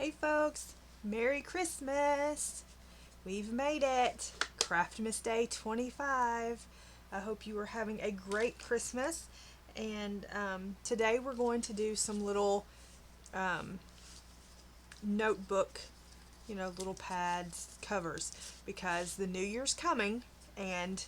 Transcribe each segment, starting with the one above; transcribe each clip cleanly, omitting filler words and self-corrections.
Hey folks, Merry Christmas! We've made it! CRAFTmas Day 25. I hope you are having a great Christmas, and today we're going to do some little notebook, little pads, covers, because the new year's coming, and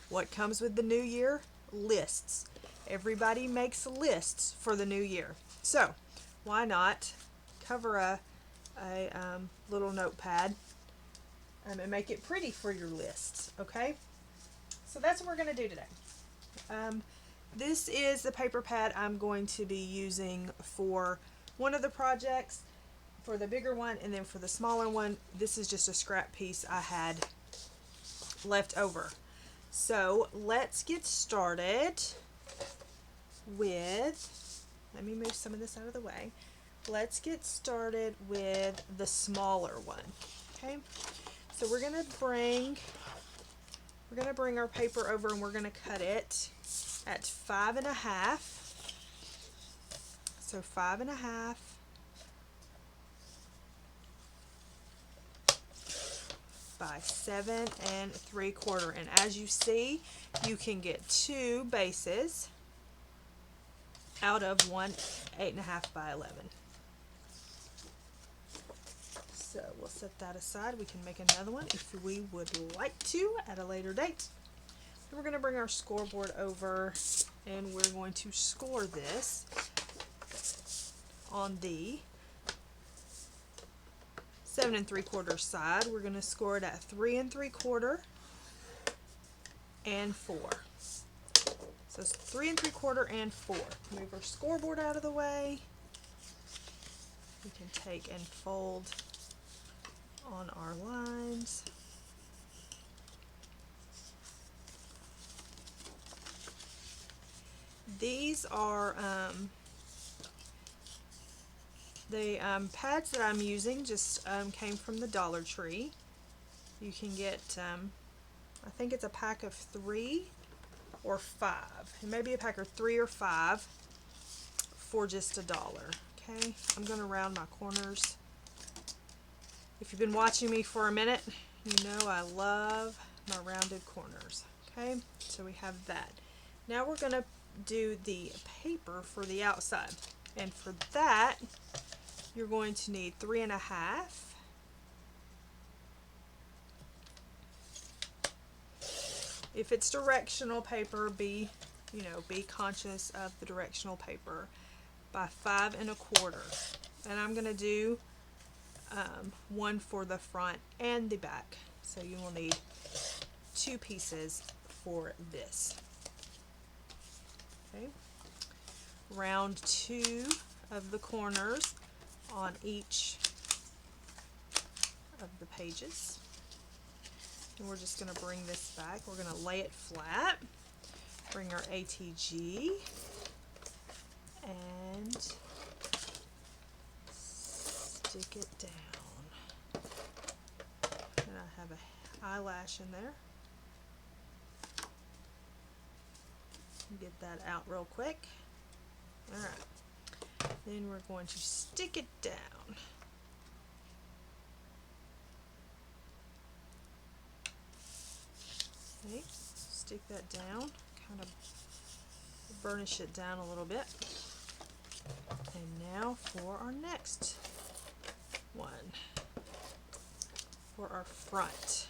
what comes with the new year? Lists. Everybody makes lists for the new year. So, why not cover a little notepad and make it pretty for your lists, okay? So that's what we're going to do today. This is the paper pad I'm going to be using for one of the projects, for the bigger one, and then for the smaller one, this is just a scrap piece I had left over. So let's get started with, let me move some of this out of the way. Let's get started with the smaller one. Okay, so we're gonna bring our paper over and we're gonna cut it at 5.5. So 5.5 by 7 3/4. And as you see, you can get two bases out of one 8.5 by 11. So we'll set that aside. We can make another one if we would like to at a later date. Then we're going to bring our scoreboard over and we're going to score this on the 7 3/4 side. We're going to score it at 3 3/4 and 4. So it's 3 3/4 and 4. Move our scoreboard out of the way. We can take and fold on our lines. These are the pads that I'm using just came from the Dollar Tree. You can get, I think it's a pack of 3 or 5. It may be a pack of 3 or 5 for just $1. Okay, I'm going to round my corners. If you've been watching me for a minute, you know I love my rounded corners. Okay, so we have that. Now we're going to do the paper for the outside. And for that, you're going to need 3.5. If it's directional paper, be conscious of the directional paper, by 5 1/4. And I'm going to do one for the front and the back. So you will need 2 pieces for this. Okay. Round 2 of the corners on each of the pages. And we're just going to bring this back. We're going to lay it flat. Bring our ATG and stick it down. And I have a eyelash in there. Get that out real quick. Alright. Then we're going to stick it down. Okay, stick that down, kind of burnish it down a little bit. And now for our next one, for our front.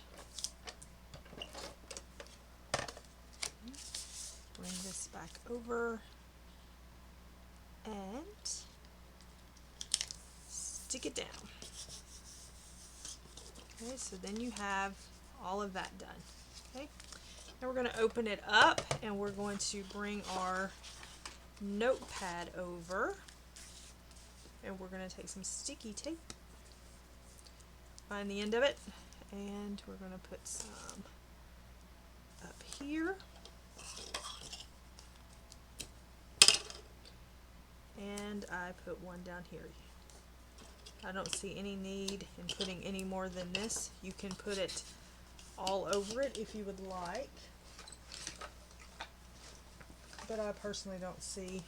Bring this back over and stick it down. Okay, so then you have all of that done. Okay, now we're going to open it up and we're going to bring our notepad over and we're going to take some sticky tape, find the end of it, and we're going to put some up here. And I put one down here. I don't see any need in putting any more than this. You can put it all over it if you would like, but I personally don't see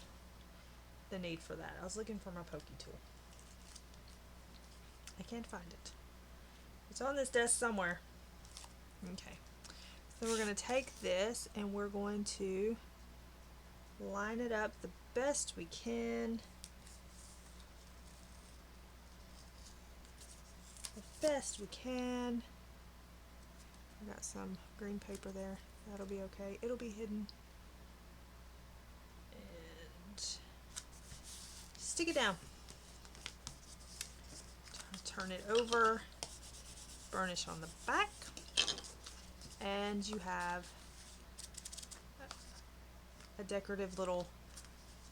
the need for that. I was looking for my pokey tool. I can't find it. It's on this desk somewhere. Okay. So we're going to take this and we're going to line it up the best we can. The best we can. I got some green paper there. That'll be okay. It'll be hidden. And stick it down. Turn it over. Burnish on the back. And you have a decorative little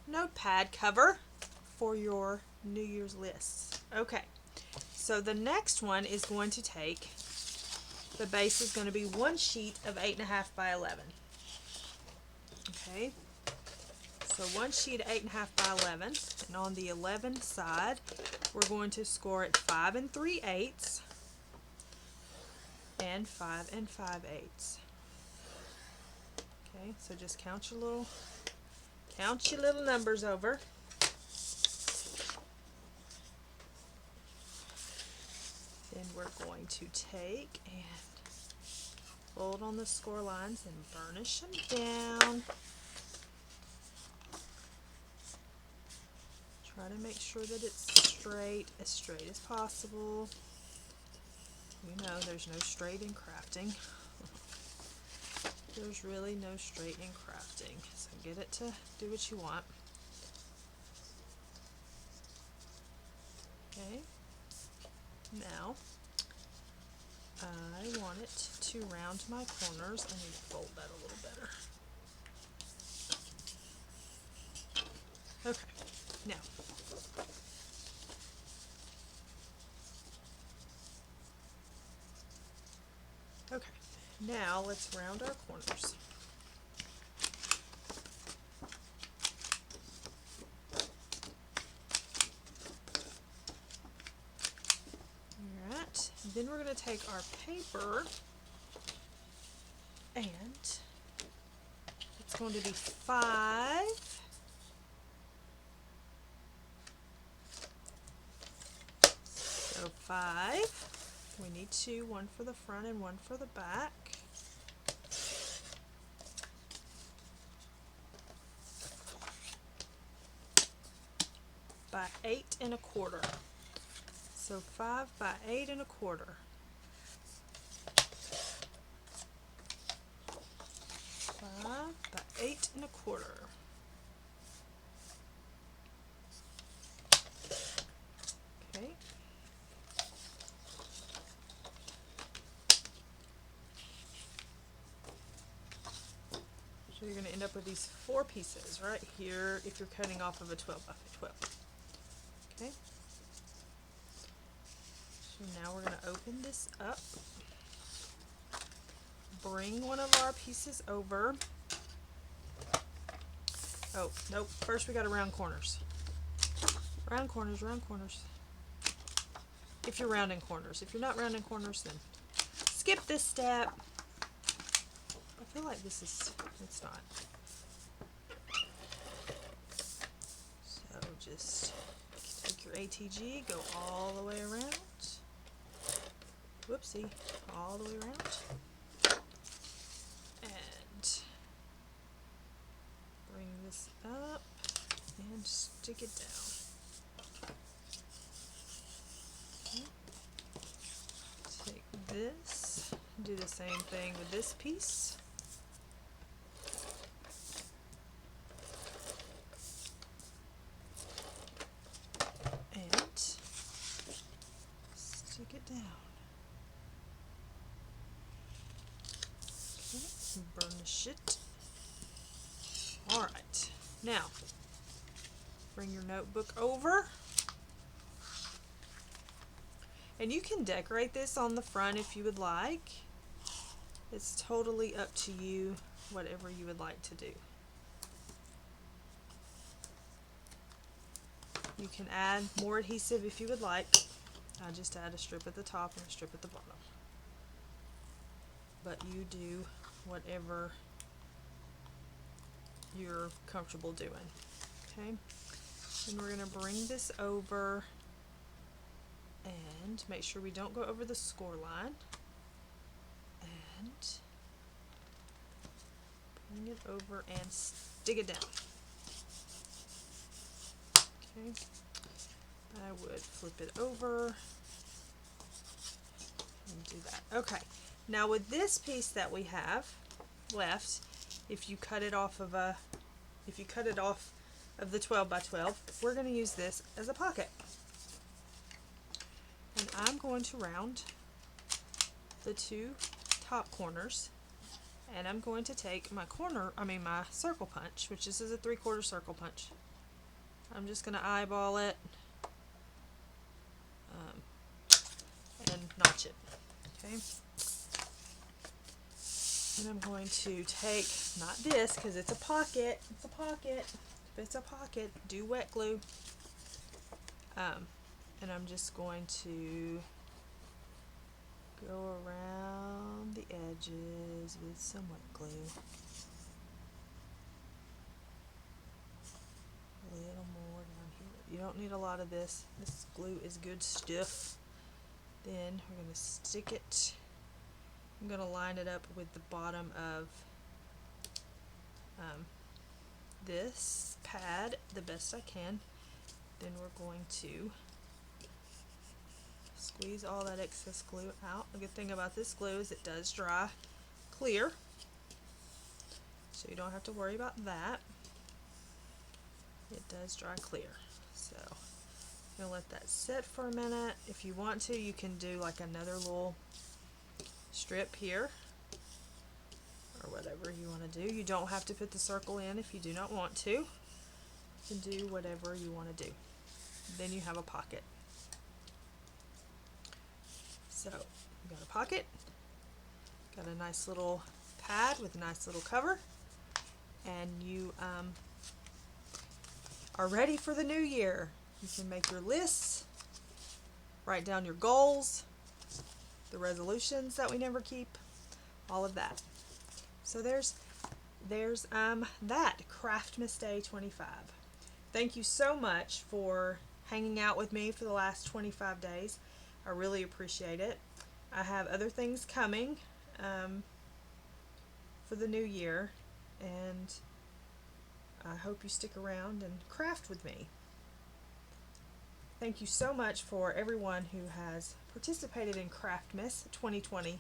notepad cover for your New Year's lists. Okay, so the next one is going to take, the base is going to be one sheet of 8.5 by 11. Okay, so one sheet of 8.5 by 11, and on the 11 side, we're going to score it 5 3/8 and 5 5/8. Okay, so just count your little numbers over. Then we're going to take and fold on the score lines and burnish them down. Try to make sure that it's straight as possible. You know, there's no straight in crafting. There's really no straight in crafting. So get it to do what you want. Okay. Now, I want it to round my corners. I need to fold that a little better. Okay. Now, okay. Now let's round our corners. Alright, then we're going to take our paper and it's going to be 5 so 5. We need 2, one for the front and one for the back. By 8 1/4. So 5 by 8 1/4. 5 by 8 1/4. Okay. So you're going to end up with these 4 pieces right here if you're cutting off of a 12 by 12. Okay. So now we're going to open this up. Bring one of our pieces over. Oh, nope. First we got to round corners. Round corners, round corners. If you're rounding corners. If you're not rounding corners, then skip this step. I feel like this is, it's not. So just take your ATG, go all the way around. Whoopsie, all the way around. And bring this up and stick it down. Okay. Take this, do the same thing with this piece. And stick it down. Okay, burnish it. Alright, now bring your notebook over. And you can decorate this on the front if you would like. It's totally up to you, whatever you would like to do. You can add more adhesive if you would like. I just add a strip at the top and a strip at the bottom. But you do whatever you're comfortable doing. Okay? And we're going to bring this over and make sure we don't go over the score line, and bring it over and stick it down. Okay, I would flip it over and do that. Okay, now with this piece that we have left, if you cut it off of the 12 by 12, we're going to use this as a pocket. And I'm going to round the two top corners, and I'm going to take my my circle punch, which this is a 3/4 circle punch. I'm just going to eyeball it and notch it. Okay. And I'm going to take, not this, because it's a pocket. It's a pocket. If it's a pocket, do wet glue. And I'm just going to go around the edges with some wet glue. A little more down here. You don't need a lot of this. This glue is good stuff. Then we're going to stick it. I'm going to line it up with the bottom of this pad the best I can. Then we're going to squeeze all that excess glue out. The good thing about this glue is it does dry clear, so you don't have to worry about that. It does dry clear. So I'm going to let that sit for a minute. If you want to, you can do like another little strip here or whatever you want to do. You don't have to put the circle in if you do not want to. You can do whatever you want to do. Then you have a pocket. So you got a pocket, got a nice little pad with a nice little cover, and you are ready for the new year. You can make your lists, write down your goals, the resolutions that we never keep, all of that. So there's that CRAFTmas Day 25. Thank you so much for hanging out with me for the last 25 days. I really appreciate it. I have other things coming for the new year, and I hope you stick around and craft with me. Thank you so much for everyone who has participated in CRAFTmas 2020.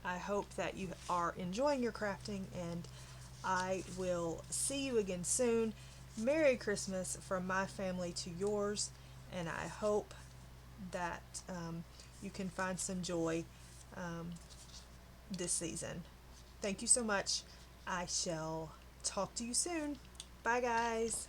I hope that you are enjoying your crafting, and I will see you again soon. Merry Christmas from my family to yours, and I hope that you can find some joy this season. Thank you so much. I shall talk to you soon. Bye, guys.